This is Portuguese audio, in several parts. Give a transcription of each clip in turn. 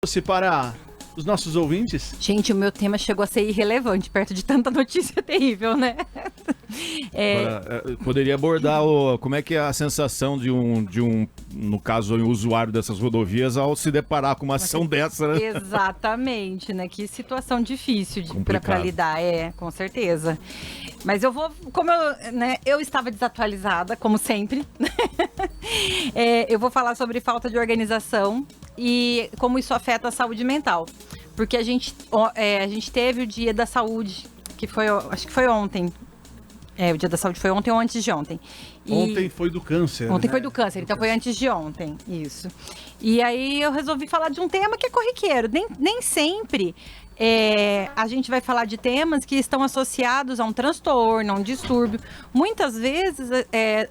Se para os nossos ouvintes? Gente, o meu tema chegou a ser irrelevante perto de tanta notícia terrível, né? Agora, poderia abordar como é que é a sensação de um, no caso, um usuário dessas rodovias ao se deparar com uma ação dessa, né? Exatamente, né? Que situação difícil para lidar, com certeza. Mas eu vou, como eu estava desatualizada, como sempre, eu vou falar sobre falta de organização e como isso afeta a saúde mental. Porque a gente teve o Dia da Saúde, que foi, acho que foi ontem. O Dia da Saúde foi ontem ou antes de ontem. Ontem foi do câncer. Ontem foi do câncer, então foi antes de ontem, isso. E aí eu resolvi falar de um tema que é corriqueiro. Nem sempre a gente vai falar de temas que estão associados a um transtorno, a um distúrbio. Muitas vezes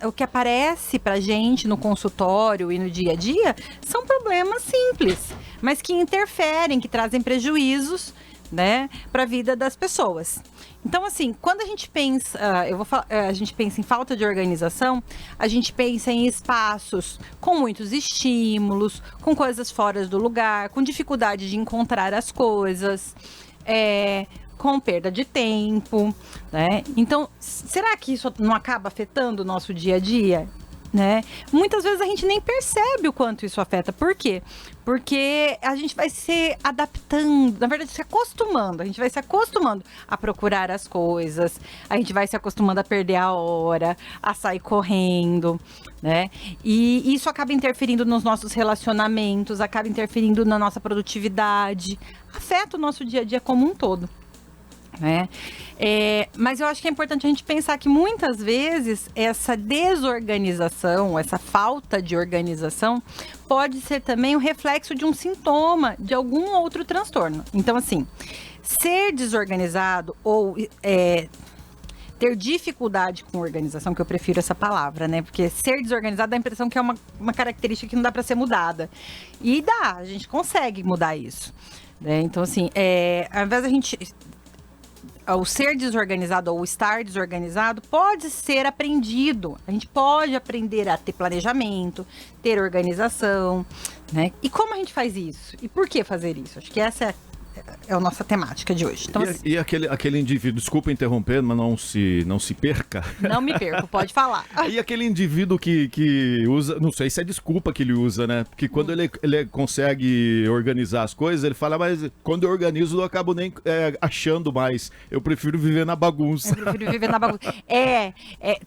o que aparece pra gente no consultório e no dia a dia são problemas simples, mas que interferem, que trazem prejuízos, né, para a vida das pessoas. Então, assim, quando a gente pensa, a gente pensa em falta de organização, a gente pensa em espaços com muitos estímulos, com coisas fora do lugar, com dificuldade de encontrar as coisas, com perda de tempo, né? Então, será que isso não acaba afetando o nosso dia a dia? Né? Muitas vezes a gente nem percebe o quanto isso afeta. Por quê? Porque a gente vai se adaptando, na verdade se acostumando, a gente vai se acostumando a procurar as coisas, a gente vai se acostumando a perder a hora, a sair correndo, né? E isso acaba interferindo nos nossos relacionamentos, acaba interferindo na nossa produtividade, afeta o nosso dia a dia como um todo. Né? Mas eu acho que é importante a gente pensar que muitas vezes essa desorganização, essa falta de organização pode ser também um reflexo de um sintoma de algum outro transtorno. Então, assim, ser desorganizado ou ter dificuldade com organização, que eu prefiro essa palavra, né? Porque ser desorganizado dá a impressão que é uma característica que não dá para ser mudada. E a gente consegue mudar isso. Né? Então, assim, ao invés da gente... O ser desorganizado ou o estar desorganizado pode ser aprendido. A gente pode aprender a ter planejamento, ter organização, né? E como a gente faz isso? E por que fazer isso? Acho que essa é a nossa temática de hoje. Então, e aquele indivíduo, desculpa interromper, mas não se perca. Não me perco, pode falar. E aquele indivíduo que usa, não sei se é desculpa que ele usa, né? Porque quando ele consegue organizar as coisas, ele fala, mas quando eu organizo eu acabo nem achando mais. Eu prefiro viver na bagunça. Eu prefiro viver na bagunça.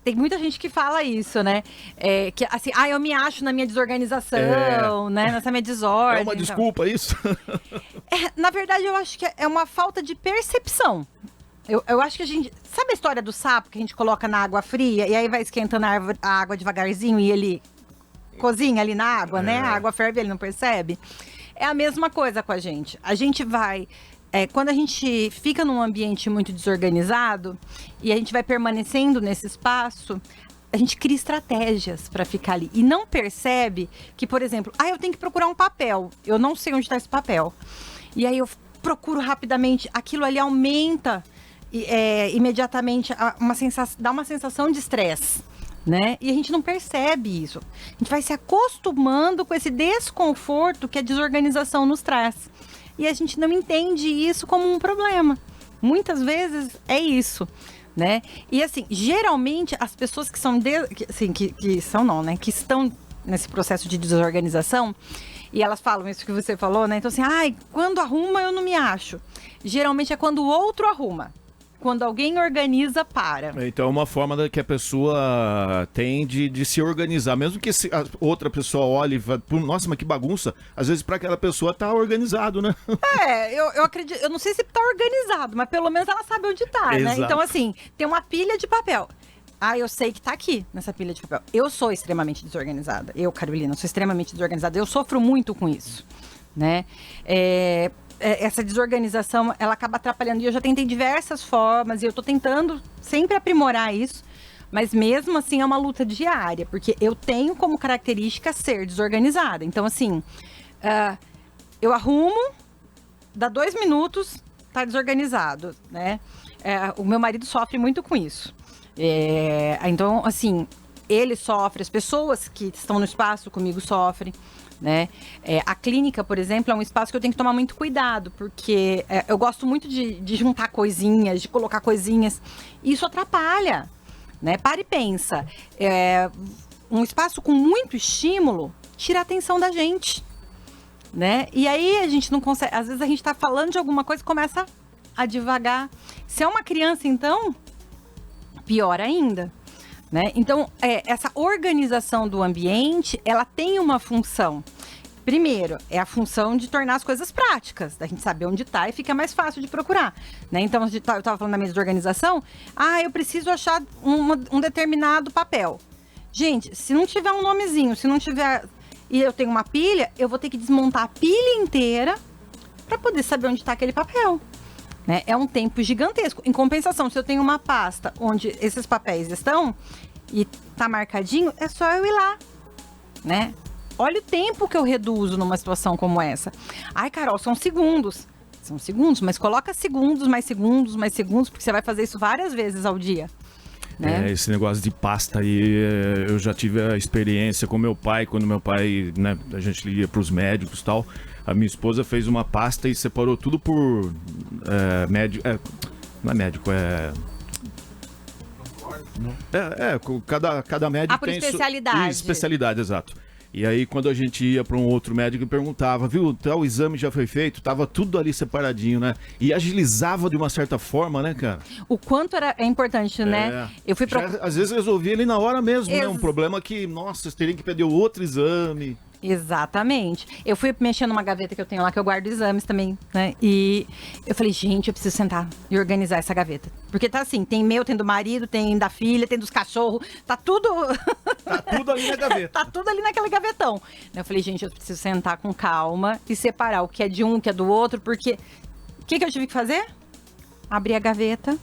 Tem muita gente que fala isso, né? Que assim, eu me acho na minha desorganização, né? Nessa minha desordem. É uma desculpa isso? Na verdade, eu acho que é uma falta de percepção. Eu acho que a gente... Sabe a história do sapo que a gente coloca na água fria e aí vai esquentando a água devagarzinho e ele cozinha ali na água, né? A água ferve e ele não percebe? É a mesma coisa com a gente. A gente vai... quando a gente fica num ambiente muito desorganizado e a gente vai permanecendo nesse espaço, a gente cria estratégias para ficar ali. E não percebe que, por exemplo, eu tenho que procurar um papel. Eu não sei onde está esse papel. E aí eu procuro rapidamente, aquilo ali aumenta imediatamente dá uma sensação de estresse, né? E a gente não percebe isso. A gente vai se acostumando com esse desconforto que a desorganização nos traz. E a gente não entende isso como um problema. Muitas vezes é isso, né? E assim, geralmente as pessoas que são que estão nesse processo de desorganização, e elas falam isso que você falou, né? Então assim, quando arruma eu não me acho. Geralmente é quando o outro arruma. Quando alguém organiza, para. Então é uma forma que a pessoa tem de se organizar. Mesmo que a outra pessoa olhe e fale, nossa, mas que bagunça. Às vezes para aquela pessoa tá organizado, né? Eu acredito, eu não sei se tá organizado, mas pelo menos ela sabe onde tá, né? Então assim, tem uma pilha de papel. Eu sei que tá aqui, nessa pilha de papel. Eu sou extremamente desorganizada. Eu, Carolina, sou extremamente desorganizada. Eu sofro muito com isso, né? Essa desorganização, ela acaba atrapalhando. E eu já tentei diversas formas e eu tô tentando sempre aprimorar isso. Mas mesmo assim é uma luta diária, porque eu tenho como característica ser desorganizada. Então, assim, eu arrumo, dá 2 minutos, tá desorganizado, né? O meu marido sofre muito com isso. Então, assim, ele sofre, as pessoas que estão no espaço comigo sofrem. Né? A clínica, por exemplo, é um espaço que eu tenho que tomar muito cuidado, porque eu gosto muito de juntar coisinhas, de colocar coisinhas, e isso atrapalha, né? Para e pensa, um espaço com muito estímulo tira a atenção da gente, né? E aí a gente não consegue, às vezes a gente está falando de alguma coisa e começa a divagar. Se é uma criança, então, pior ainda. Né? Então, essa organização do ambiente, ela tem uma função. Primeiro, é a função de tornar as coisas práticas, da gente saber onde está e fica mais fácil de procurar. Né? Então, eu estava falando na mesa de organização, eu preciso achar um determinado papel. Gente, se não tiver um nomezinho, se não tiver... E eu tenho uma pilha, eu vou ter que desmontar a pilha inteira para poder saber onde está aquele papel. Né? É um tempo gigantesco. Em compensação, se eu tenho uma pasta onde esses papéis estão e tá marcadinho, é só eu ir lá, né? Olha o tempo que eu reduzo numa situação como essa. Ai, Carol, são segundos. São segundos, mas coloca segundos, mais segundos, mais segundos, porque você vai fazer isso várias vezes ao dia. Né? Esse negócio de pasta aí, eu já tive a experiência com meu pai, quando meu pai, né, a gente ia pros médicos e tal. A minha esposa fez uma pasta e separou tudo por médico. Não é médico, cada médico por tem especialidade. Especialidade, exato. E aí, quando a gente ia para um outro médico e perguntava, viu, tal exame já foi feito, tava tudo ali separadinho, né? E agilizava de uma certa forma, né, cara? O quanto é importante, né? Eu fui às vezes resolvia ali na hora mesmo, né? Um problema que, nossa, você teria que pedir outro exame. Exatamente. Eu fui mexendo numa gaveta que eu tenho lá, que eu guardo exames também, né? E eu falei, gente, eu preciso sentar e organizar essa gaveta. Porque tá assim, tem meu, tem do marido, tem da filha, tem dos cachorros, tá tudo... Tá tudo ali na gaveta. Tá tudo ali naquele gavetão. Eu falei, gente, eu preciso sentar com calma e separar o que é de um, o que é do outro, porque... O que eu tive que fazer? Abrir a gaveta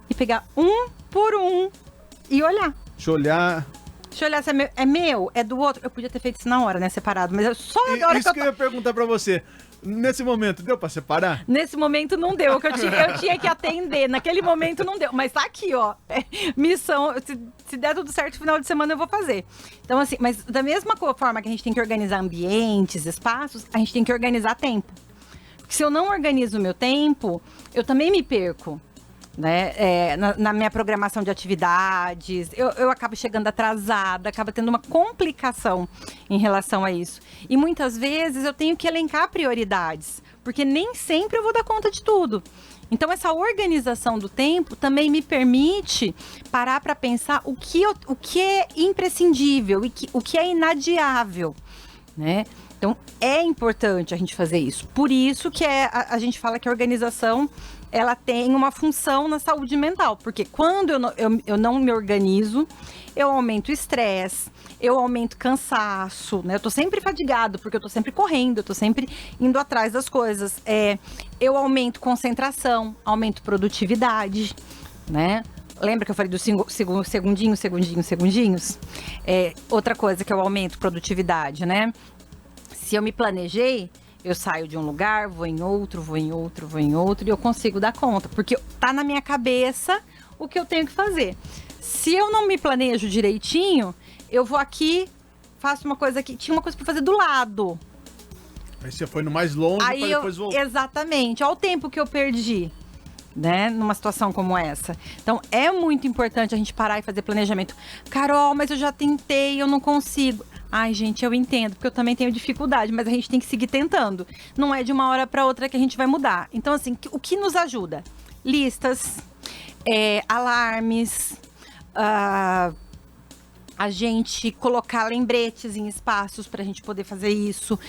e pegar um por um e olhar. Deixa eu olhar... Deixa eu olhar se é meu, é do outro. Eu podia ter feito isso na hora, né? Separado. Mas só agora isso que eu ia perguntar pra você. Nesse momento, deu pra separar? Nesse momento não deu, que eu tinha que atender. Naquele momento não deu. Mas tá aqui, ó. Missão. Se der tudo certo, no final de semana eu vou fazer. Então, assim, mas da mesma forma que a gente tem que organizar ambientes, espaços, a gente tem que organizar tempo. Porque se eu não organizo o meu tempo, eu também me perco. Né? Na minha programação de atividades, eu acabo chegando atrasada, acaba tendo uma complicação em relação a isso. E muitas vezes eu tenho que elencar prioridades, porque nem sempre eu vou dar conta de tudo. Então, essa organização do tempo também me permite parar para pensar o que é imprescindível e o que é inadiável, né? Então, é importante a gente fazer isso. Por isso que a gente fala que a organização, ela tem uma função na saúde mental. Porque quando eu não me organizo, eu aumento o estresse, eu aumento cansaço, né? Eu tô sempre fadigado, porque eu tô sempre correndo, eu tô sempre indo atrás das coisas. Eu aumento concentração, aumento produtividade, né? Lembra que eu falei dos segundinhos? Outra coisa que eu aumento produtividade, né? Se eu me planejei, eu saio de um lugar, vou em outro e eu consigo dar conta. Porque tá na minha cabeça o que eu tenho que fazer. Se eu não me planejo direitinho, eu vou aqui, faço uma coisa aqui. Tinha uma coisa pra fazer do lado. Aí você foi no mais longe pra depois voltar. Exatamente. Olha o tempo que eu perdi, né? Numa situação como essa. Então, é muito importante a gente parar e fazer planejamento. Carol, mas eu já tentei, eu não consigo. Ai, gente, eu entendo, porque eu também tenho dificuldade, mas a gente tem que seguir tentando. Não é de uma hora para outra que a gente vai mudar. Então, assim, o que nos ajuda? Listas, alarmes, a gente colocar lembretes em espaços para a gente poder fazer isso,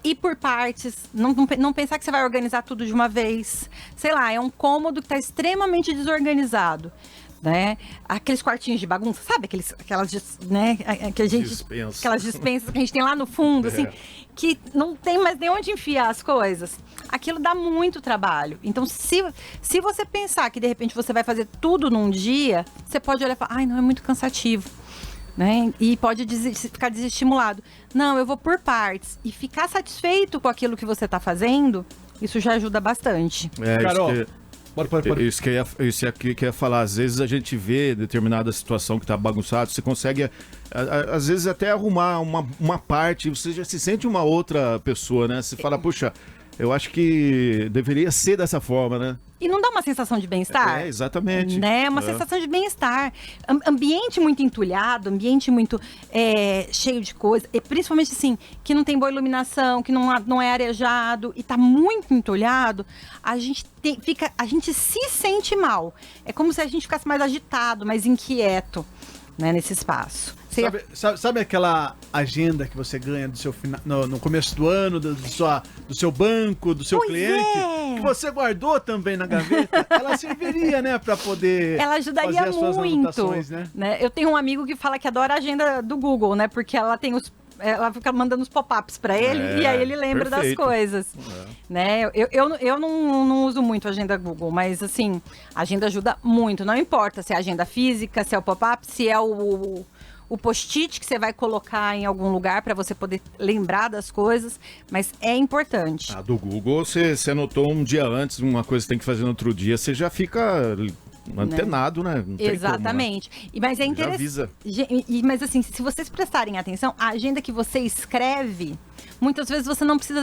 ir por partes, não pensar que você vai organizar tudo de uma vez. Sei lá, é um cômodo que está extremamente desorganizado. Né? Aqueles quartinhos de bagunça, sabe? Aquelas dispensas que a gente tem lá no fundo, assim, que não tem mais nem onde enfiar as coisas. Aquilo dá muito trabalho. Então, se você pensar que de repente você vai fazer tudo num dia, você pode olhar e falar, ai, não, é muito cansativo. Né? E pode ficar desestimulado. Não, eu vou por partes. E ficar satisfeito com aquilo que você está fazendo, isso já ajuda bastante. Carol, Pode. Isso que eu ia falar. Às vezes a gente vê determinada situação que tá bagunçada, você consegue, às vezes, até arrumar uma parte, você já se sente uma outra pessoa, né? Você fala, puxa, eu acho que deveria ser dessa forma, né? E não dá uma sensação de bem-estar? Exatamente. Né? Uma sensação de bem-estar. Ambiente muito entulhado, ambiente muito cheio de coisa, e principalmente assim, que não tem boa iluminação, que não é arejado e tá muito entulhado, a gente se sente mal. É como se a gente ficasse mais agitado, mais inquieto, né, nesse espaço. Sabe aquela agenda que você ganha do seu no começo do ano, do seu banco, do seu cliente? Que você guardou também na gaveta? Ela serviria, né, para poder ela ajudaria fazer as suas muito, anotações, né? Eu tenho um amigo que fala que adora a agenda do Google, né? Porque ela ela fica mandando os pop-ups para ele e aí ele lembra perfeito. das coisas, né? Eu não uso muito a agenda Google, mas assim, a agenda ajuda muito. Não importa se é agenda física, se é o pop-up, se é o post-it que você vai colocar em algum lugar para você poder lembrar das coisas, mas é importante. Do Google, você anotou um dia antes, uma coisa que tem que fazer no outro dia, você já fica antenado, né? Não tem Exatamente. como, né? Mas é interessante. Mas assim, se vocês prestarem atenção, a agenda que você escreve, muitas vezes você não precisa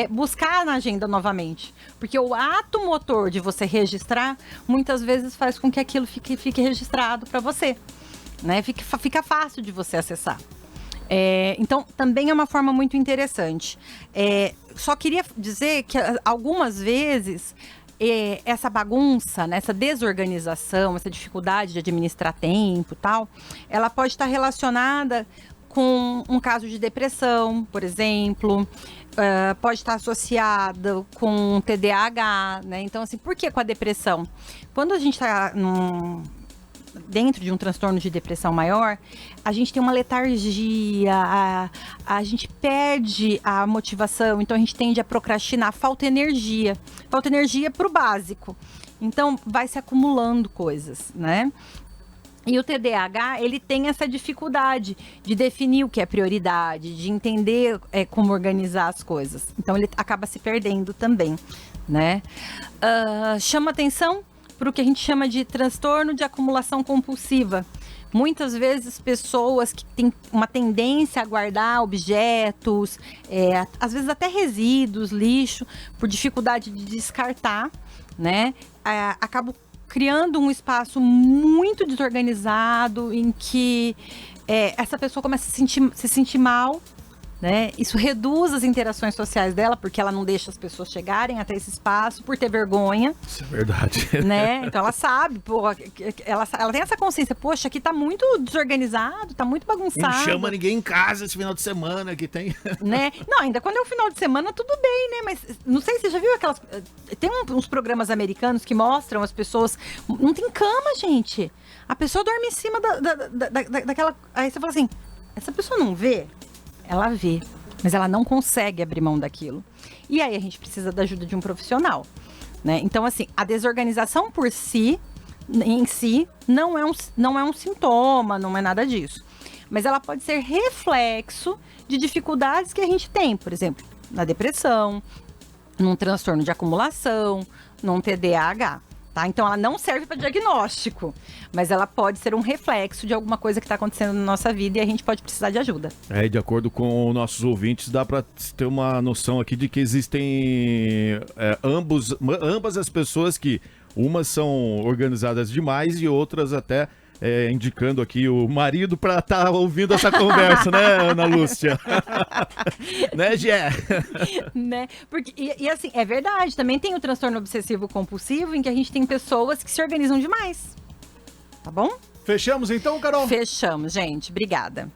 buscar na agenda novamente. Porque o ato motor de você registrar, muitas vezes faz com que aquilo fique registrado para você. Né? Fica fácil de você acessar. Então, também é uma forma muito interessante. Só queria dizer que algumas vezes essa bagunça, né, essa desorganização, essa dificuldade de administrar tempo e tal, ela pode estar relacionada com um caso de depressão, por exemplo, pode estar associada com TDAH, né? Então, assim, por que com a depressão? Quando a gente está dentro de um transtorno de depressão maior, a gente tem uma letargia, a gente perde a motivação, então a gente tende a procrastinar, falta energia para o básico. Então, vai se acumulando coisas, né? E o TDAH, ele tem essa dificuldade de definir o que é prioridade, de entender como organizar as coisas. Então, ele acaba se perdendo também, né? Chama atenção para o que a gente chama de transtorno de acumulação compulsiva. Muitas vezes pessoas que têm uma tendência a guardar objetos, às vezes até resíduos, lixo, por dificuldade de descartar, né? Acabam criando um espaço muito desorganizado em que essa pessoa começa a se sentir mal, né? Isso reduz as interações sociais dela, porque ela não deixa as pessoas chegarem até esse espaço por ter vergonha. Isso é verdade. Né? Então ela sabe, ela tem essa consciência, poxa, aqui tá muito desorganizado, tá muito bagunçado. Não chama ninguém em casa esse final de semana que tem. Né? Não, ainda quando é o final de semana, tudo bem, né? Mas não sei se você já viu aquelas. Tem uns programas americanos que mostram as pessoas. Não tem cama, gente. A pessoa dorme em cima daquela. Aí você fala assim: essa pessoa não vê? Ela vê, mas ela não consegue abrir mão daquilo. E aí a gente precisa da ajuda de um profissional, né? Então, assim, a desorganização em si, não é um sintoma, não é nada disso. Mas ela pode ser reflexo de dificuldades que a gente tem, por exemplo, na depressão, num transtorno de acumulação, num TDAH. Tá? Então, ela não serve para diagnóstico, mas ela pode ser um reflexo de alguma coisa que está acontecendo na nossa vida e a gente pode precisar de ajuda. De acordo com nossos ouvintes, dá para ter uma noção aqui de que existem ambas as pessoas que umas são organizadas demais e outras até indicando aqui o marido para estar ouvindo essa conversa, né, Ana Lúcia? Né, Gé? Né? Porque, e assim, é verdade, também tem o transtorno obsessivo compulsivo, em que a gente tem pessoas que se organizam demais. Tá bom? Fechamos então, Carol? Fechamos, gente. Obrigada.